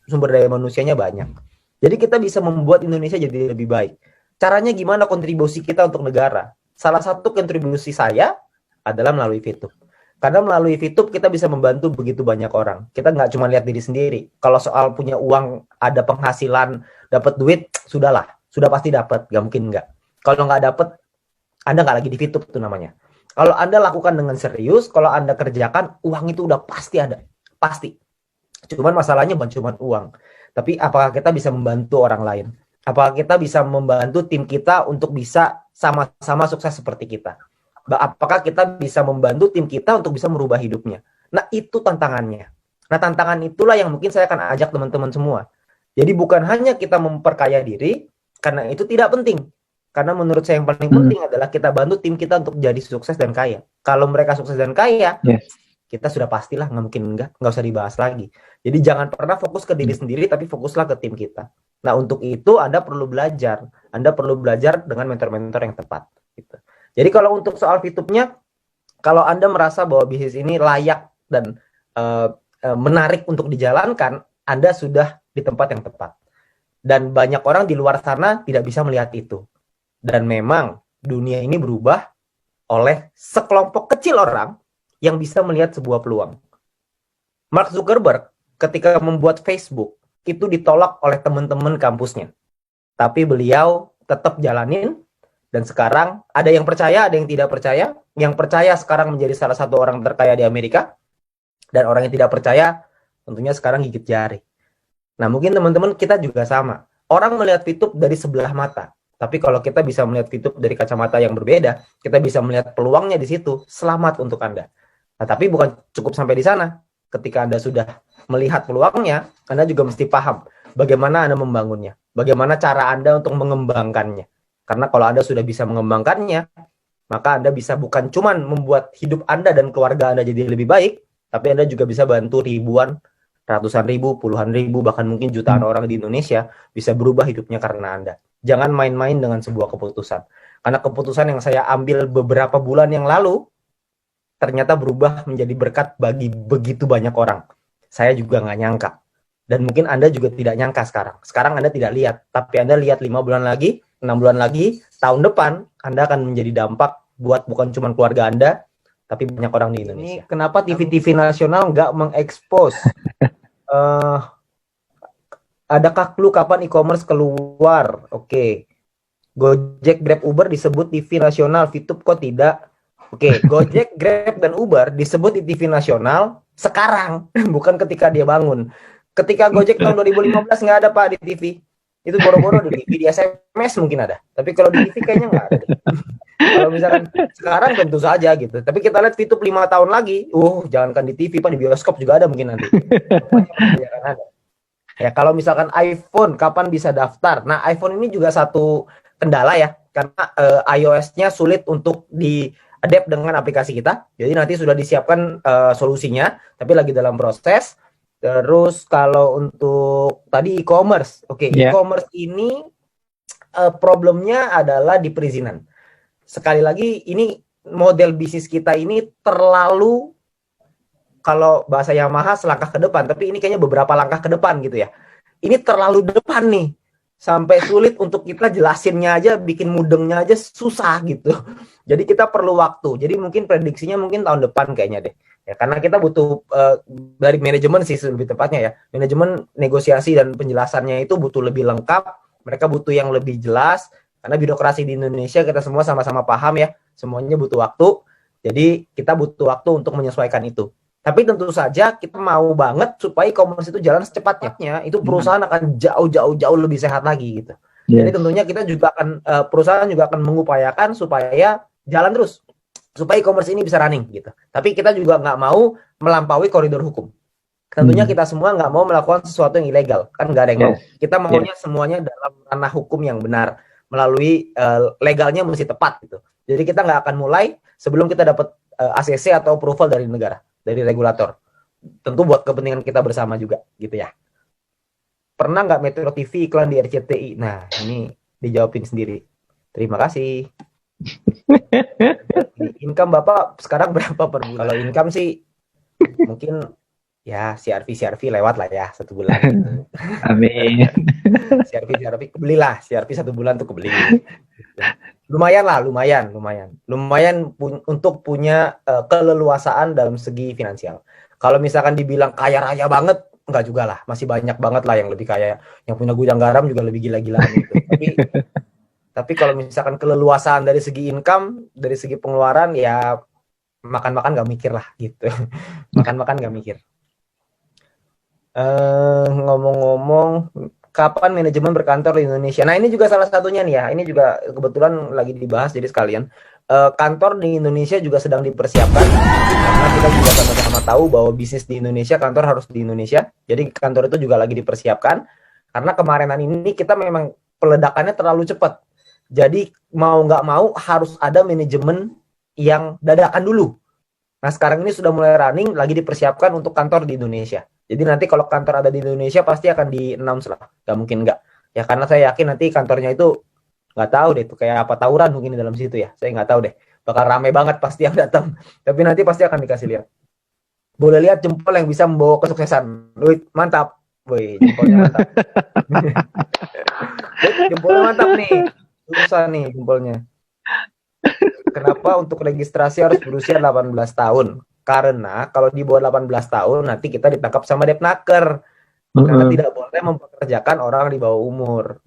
sumber daya manusianya banyak. Jadi kita bisa membuat Indonesia jadi lebih baik. Caranya gimana kontribusi kita untuk negara? Salah satu kontribusi saya adalah melalui VTube. Karena melalui VTube kita bisa membantu begitu banyak orang. Kita nggak cuma lihat diri sendiri. Kalau soal punya uang, ada penghasilan, dapat duit, sudahlah. Sudah pasti dapat, nggak mungkin nggak. Kalau nggak dapat, Anda nggak lagi di VTube itu namanya. Kalau Anda lakukan dengan serius, kalau Anda kerjakan, uang itu udah pasti ada. Pasti. Cuman masalahnya bukan cuma uang. Tapi apakah kita bisa membantu orang lain? Apakah kita bisa membantu tim kita untuk bisa sama-sama sukses seperti kita? Apakah kita bisa membantu tim kita untuk bisa merubah hidupnya? Nah, itu tantangannya. Nah, tantangan itulah yang mungkin saya akan ajak teman-teman semua. Jadi bukan hanya kita memperkaya diri, karena itu tidak penting. Karena menurut saya yang paling penting adalah kita bantu tim kita untuk jadi sukses dan kaya. Kalau mereka sukses dan kaya, kita sudah pastilah nggak mungkin nggak usah dibahas lagi. Jadi jangan pernah fokus ke diri sendiri, tapi fokuslah ke tim kita. Nah, untuk itu Anda perlu belajar. Anda perlu belajar dengan mentor-mentor yang tepat. Gitu. Jadi kalau untuk soal VTube-nya, kalau Anda merasa bahwa bisnis ini layak dan menarik untuk dijalankan, Anda sudah di tempat yang tepat. Dan banyak orang di luar sana tidak bisa melihat itu. Dan memang dunia ini berubah oleh sekelompok kecil orang yang bisa melihat sebuah peluang. Mark Zuckerberg ketika membuat Facebook itu ditolak oleh teman-teman kampusnya. Tapi beliau tetap jalanin dan sekarang ada yang percaya, ada yang tidak percaya. Yang percaya sekarang menjadi salah satu orang terkaya di Amerika dan orang yang tidak percaya tentunya sekarang gigit jari. Nah, mungkin teman-teman kita juga sama. Orang melihat VTube dari sebelah mata. Tapi kalau kita bisa melihat VTube dari kacamata yang berbeda, kita bisa melihat peluangnya di situ. Selamat untuk Anda. Nah, tapi bukan cukup sampai di sana. Ketika Anda sudah melihat peluangnya, Anda juga mesti paham bagaimana Anda membangunnya. Bagaimana cara Anda untuk mengembangkannya. Karena kalau Anda sudah bisa mengembangkannya, maka Anda bisa bukan cuma membuat hidup Anda dan keluarga Anda jadi lebih baik, tapi Anda juga bisa bantu ribuan, ratusan ribu, puluhan ribu, bahkan mungkin jutaan orang di Indonesia bisa berubah hidupnya karena Anda. Jangan main-main dengan sebuah keputusan. Karena keputusan yang saya ambil beberapa bulan yang lalu, ternyata berubah menjadi berkat bagi begitu banyak orang. Saya juga nggak nyangka. Dan mungkin Anda juga tidak nyangka sekarang. Sekarang Anda tidak lihat. Tapi Anda lihat 5 bulan lagi, 6 bulan lagi, tahun depan, Anda akan menjadi dampak buat bukan cuma keluarga Anda, tapi banyak orang di Indonesia. Ini kenapa TV-TV nasional nggak mengekspos? Adakah clue kapan e-commerce keluar? Oke. Gojek, Grab, Uber disebut TV nasional, VTube kok tidak? Oke, Gojek, Grab, dan Uber disebut di TV nasional sekarang, bukan ketika dia bangun. Ketika Gojek tahun 2015 nggak ada Pak di TV. Itu boro-boro di TV, di SMS mungkin ada. Tapi kalau di TV kayaknya nggak ada. Kalau misalkan sekarang tentu saja gitu. Tapi kita lihat VTube 5 tahun lagi, jangankan di TV, Pak, di bioskop juga ada mungkin nanti. Ada. Ya, kalau misalkan iPhone, kapan bisa daftar? Nah, iPhone ini juga satu kendala ya, karena iOS-nya sulit untuk di-adapt dengan aplikasi kita. Jadi nanti sudah disiapkan solusinya, tapi lagi dalam proses. Terus kalau untuk tadi e-commerce, e-commerce ini problemnya adalah di perizinan. Sekali lagi, ini model bisnis kita ini terlalu, kalau bahasa Yamaha selangkah ke depan, tapi ini kayaknya beberapa langkah ke depan gitu ya. Ini terlalu depan nih. Sampai sulit untuk kita jelasinnya aja, bikin mudengnya aja susah gitu. Jadi kita perlu waktu. Jadi mungkin prediksinya mungkin tahun depan kayaknya deh. Ya, karena kita butuh dari manajemen sih lebih tepatnya ya. Manajemen negosiasi dan penjelasannya itu butuh lebih lengkap. Mereka butuh yang lebih jelas. Karena birokrasi di Indonesia kita semua sama-sama paham ya. Semuanya butuh waktu. Jadi kita butuh waktu untuk menyesuaikan itu. Tapi tentu saja kita mau banget supaya e-commerce itu jalan secepatnya. Itu perusahaan akan jauh lebih sehat lagi gitu. Jadi tentunya kita juga akan perusahaan juga akan mengupayakan supaya jalan terus, supaya e-commerce ini bisa running gitu. Tapi kita juga nggak mau melampaui koridor hukum. Tentunya kita semua nggak mau melakukan sesuatu yang ilegal, kan nggak ada yang mau. Kita maunya semuanya dalam ranah hukum yang benar, melalui legalnya mesti tepat gitu. Jadi kita nggak akan mulai sebelum kita dapat ACC atau approval dari negara, dari regulator. Tentu buat kepentingan kita bersama juga gitu ya. Pernah nggak Metro TV iklan di RCTI? Nah, ini dijawabin sendiri. Terima kasih. Income Bapak sekarang berapa per bulan? Kalau income sih mungkin Ya, CRV lewat lah ya 1 bulan gitu. Amin. CRV kebelilah, CRV 1 bulan tuh kebeli. Gitu. Lumayan lah, lumayan untuk punya keleluasaan dalam segi finansial. Kalau misalkan dibilang kaya raya banget, enggak juga lah, masih banyak banget lah yang lebih kaya, yang punya gudang garam juga lebih gila-gilaan gitu. Tapi kalau misalkan keleluasaan dari segi income, dari segi pengeluaran, ya makan-makan nggak mikir lah gitu. Makan-makan nggak mikir. Ngomong-ngomong, kapan manajemen berkantor di Indonesia? Nah, ini juga salah satunya nih ya. Ini juga kebetulan lagi dibahas, jadi sekalian. Kantor di Indonesia juga sedang dipersiapkan karena kita juga sama-sama tahu bahwa bisnis di Indonesia, kantor harus di Indonesia. Jadi kantor itu juga lagi dipersiapkan karena kemarinan ini kita memang peledakannya terlalu cepat. Jadi mau nggak mau harus ada manajemen yang dadakan dulu. Nah, sekarang ini sudah mulai running, lagi dipersiapkan untuk kantor di Indonesia. Jadi nanti kalau kantor ada di Indonesia pasti akan di-announce lah. Gak mungkin nggak. Ya karena saya yakin nanti kantornya itu nggak tahu deh itu kayak apa, tawuran mungkin di dalam situ ya. Saya nggak tahu deh. Bakal rame banget pasti yang datang. Tapi nanti pasti akan dikasih lihat. Boleh lihat jempol yang bisa membawa kesuksesan. Wih, mantap. Wih, jempolnya mantap. Jempolnya mantap nih. Susah nih jempolnya. Kenapa untuk registrasi harus berusia 18 tahun? Karena kalau di bawah 18 tahun nanti kita ditangkap sama Depnaker. Karena tidak boleh mempekerjakan orang di bawah umur.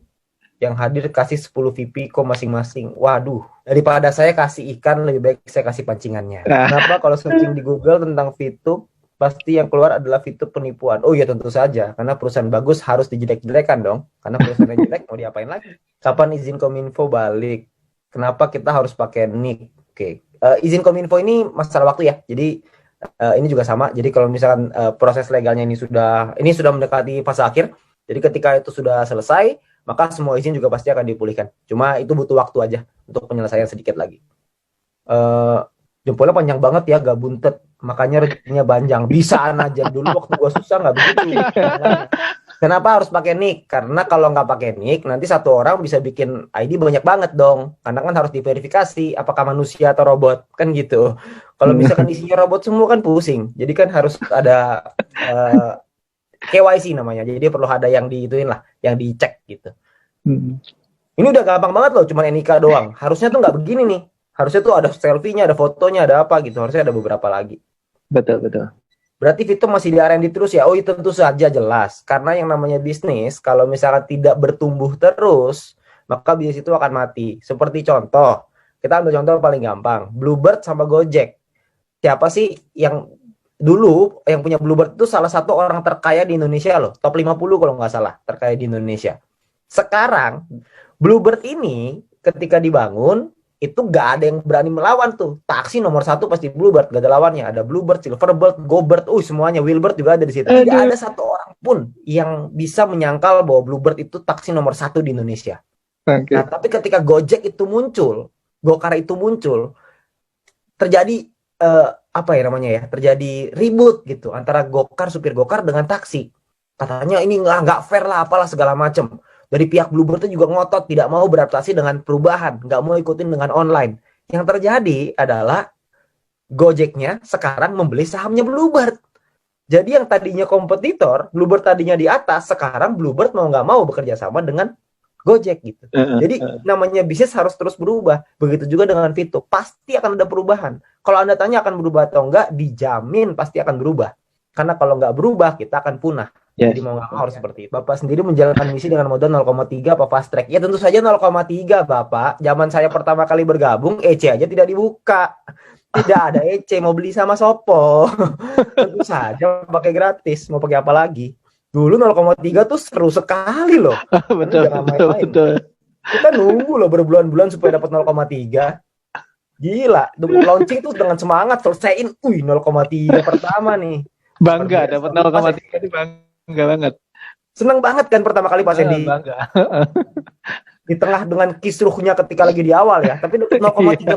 Yang hadir kasih 10 VP kok masing-masing. Waduh, daripada saya kasih ikan lebih baik saya kasih pancingannya. Kenapa kalau searching di Google tentang VTube pasti yang keluar adalah VTube penipuan? Oh iya tentu saja, karena perusahaan bagus harus dijelek-jelekan dong. Karena perusahaan yang jelek mau diapain lagi? Kapan izin Kominfo balik? Kenapa kita harus pakai NIK? Oke, izin Kominfo ini masalah waktu ya. Jadi ini juga sama. Jadi kalau misalkan proses legalnya ini sudah mendekati fase akhir. Jadi ketika itu sudah selesai, maka semua izin juga pasti akan dipulihkan. Cuma itu butuh waktu aja untuk penyelesaian sedikit lagi. Jempolnya panjang banget ya, gak buntet. Makanya rezekinya panjang. Bisaan aja dulu waktu gua susah nggak begitu. Kenapa harus pakai nick? Karena kalau nggak pakai nick, nanti satu orang bisa bikin ID banyak banget dong. Karena kan harus diverifikasi apakah manusia atau robot, kan gitu. Kalau misalkan isinya robot semua kan pusing. Jadi kan harus ada KYC namanya. Jadi perlu ada yang diituin lah, yang dicek gitu. Ini udah gampang banget loh, cuma NIK doang. Harusnya tuh nggak begini nih. Harusnya tuh ada selfie-nya, ada fotonya, ada apa gitu. Harusnya ada beberapa lagi. Betul, betul. Berarti Vito masih di R&D terus ya? Oh, itu tentu saja jelas. Karena yang namanya bisnis, kalau misalkan tidak bertumbuh terus, maka bisnis itu akan mati. Seperti contoh, kita ambil contoh paling gampang. Bluebird sama Gojek. Siapa sih yang dulu yang punya Bluebird itu salah satu orang terkaya di Indonesia loh. Top 50 kalau nggak salah, terkaya di Indonesia. Sekarang, Bluebird ini ketika dibangun, itu gak ada yang berani melawan tuh. Taksi nomor 1 pasti Bluebird, gak ada lawannya. Ada Bluebird, Silverbird, GoBird, semuanya. Wheelbird juga ada di situ. Tidak ada satu orang pun yang bisa menyangkal bahwa Bluebird itu taksi nomor 1 di Indonesia. Nah, tapi ketika Gojek itu muncul, Gokar itu muncul, terjadi apa ya namanya ya? Terjadi ribut gitu antara Gokar, supir Gokar dengan taksi. Katanya ini nggak fair lah, apalah segala macam. Dari pihak Bluebird itu juga ngotot, tidak mau beradaptasi dengan perubahan, nggak mau ikutin dengan online. Yang terjadi adalah Gojeknya sekarang membeli sahamnya Bluebird. Jadi yang tadinya kompetitor, Bluebird tadinya di atas, sekarang Bluebird mau nggak mau bekerja sama dengan Gojek gitu. Jadi namanya bisnis harus terus berubah. Begitu juga dengan Vito, pasti akan ada perubahan. Kalau Anda tanya akan berubah atau enggak, dijamin pasti akan berubah. Karena kalau nggak berubah, kita akan punah. Yes. Jadi mau nggak mau harus seperti itu. Bapak sendiri menjalankan misi dengan modal 0,3 apa fast track? Ya tentu saja 0,3 Bapak. Zaman saya pertama kali bergabung, EC aja tidak dibuka. Tidak ada EC, mau beli sama Sopo. Tentu saja pakai gratis, mau pakai apa lagi? Dulu 0,3 tuh seru sekali loh. Betul, betul. Kita nunggu loh berbulan-bulan supaya dapat 0,3. Gila, launching tuh dengan semangat selesaiin, 0,3 pertama nih. Bangga dapat 0,3 itu bangga banget. Seneng banget kan pertama kali Pak Sandy. Bangga. Di tengah dengan kisruhnya ketika lagi di awal ya. Tapi 0,3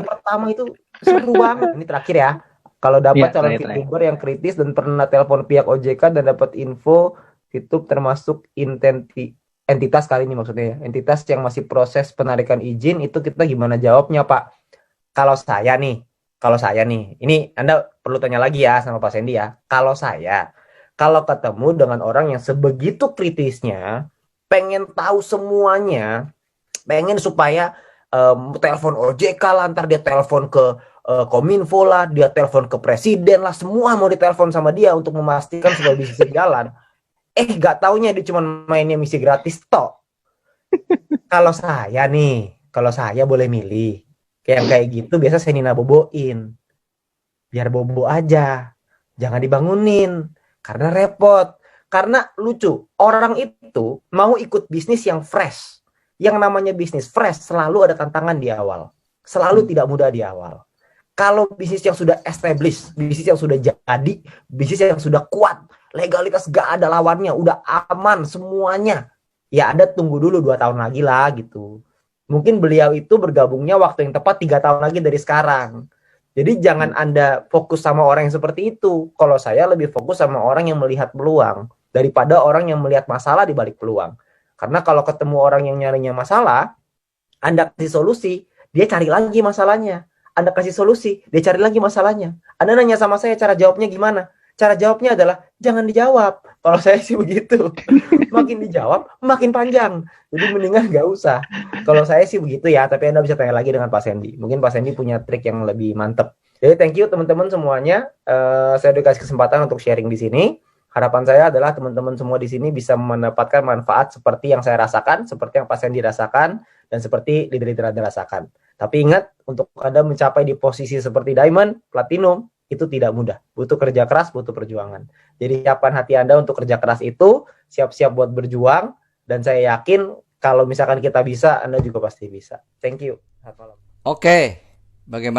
pertama itu seru banget. Ini terakhir ya. Kalau dapat calon VTuber yang kritis dan pernah telepon pihak OJK dan dapat info VTube termasuk entitas kali ini maksudnya ya. Entitas yang masih proses penarikan izin, itu kita gimana jawabnya Pak? Kalau saya nih, ini Anda perlu tanya lagi ya sama Pak Sandy ya. Kalau saya Kalau ketemu dengan orang yang sebegitu kritisnya, pengen tahu semuanya, pengen supaya telepon OJK lah, ntar dia telepon ke Kominfo lah, dia telepon ke presiden lah, semua mau ditelepon sama dia untuk memastikan supaya bisnis jalan. Gak taunya dia cuma mainnya misi gratis toh. Kalau saya boleh milih, kayak gitu biasa saya Nina boboin, biar bobo aja, jangan dibangunin, karena repot, karena lucu, orang itu mau ikut bisnis yang fresh, yang namanya bisnis fresh selalu ada tantangan di awal, selalu tidak mudah di awal. Kalau bisnis yang sudah established, bisnis yang sudah jadi, bisnis yang sudah kuat, legalitas gak ada lawannya, udah aman semuanya, ya Anda tunggu dulu 2 tahun lagi lah gitu. Mungkin beliau itu bergabungnya waktu yang tepat 3 tahun lagi dari sekarang. Jadi jangan Anda fokus sama orang yang seperti itu. Kalau saya lebih fokus sama orang yang melihat peluang daripada orang yang melihat masalah di balik peluang. Karena kalau ketemu orang yang nyarinya masalah, Anda kasih solusi, dia cari lagi masalahnya. Anda kasih solusi, dia cari lagi masalahnya. Anda nanya sama saya cara jawabnya gimana? Cara jawabnya adalah jangan dijawab. Kalau saya sih begitu. Makin dijawab, makin panjang. Jadi mendingan nggak usah. Kalau saya sih begitu ya, tapi Anda bisa tanya lagi dengan Pak Sandy. Mungkin Pak Sandy punya trik yang lebih mantep. Jadi thank you teman-teman semuanya. Saya udah kasih kesempatan untuk sharing di sini. Harapan saya adalah teman-teman semua di sini bisa mendapatkan manfaat seperti yang saya rasakan, seperti yang Pak Sandy rasakan, dan seperti leader-leader Anda rasakan. Tapi ingat, untuk Anda mencapai di posisi seperti Diamond, Platinum, itu tidak mudah. Butuh kerja keras, butuh perjuangan. Jadi siapkan hati Anda untuk kerja keras itu, siap-siap buat berjuang, dan saya yakin kalau misalkan kita bisa, Anda juga pasti bisa. Thank you. Oke, bagaimana?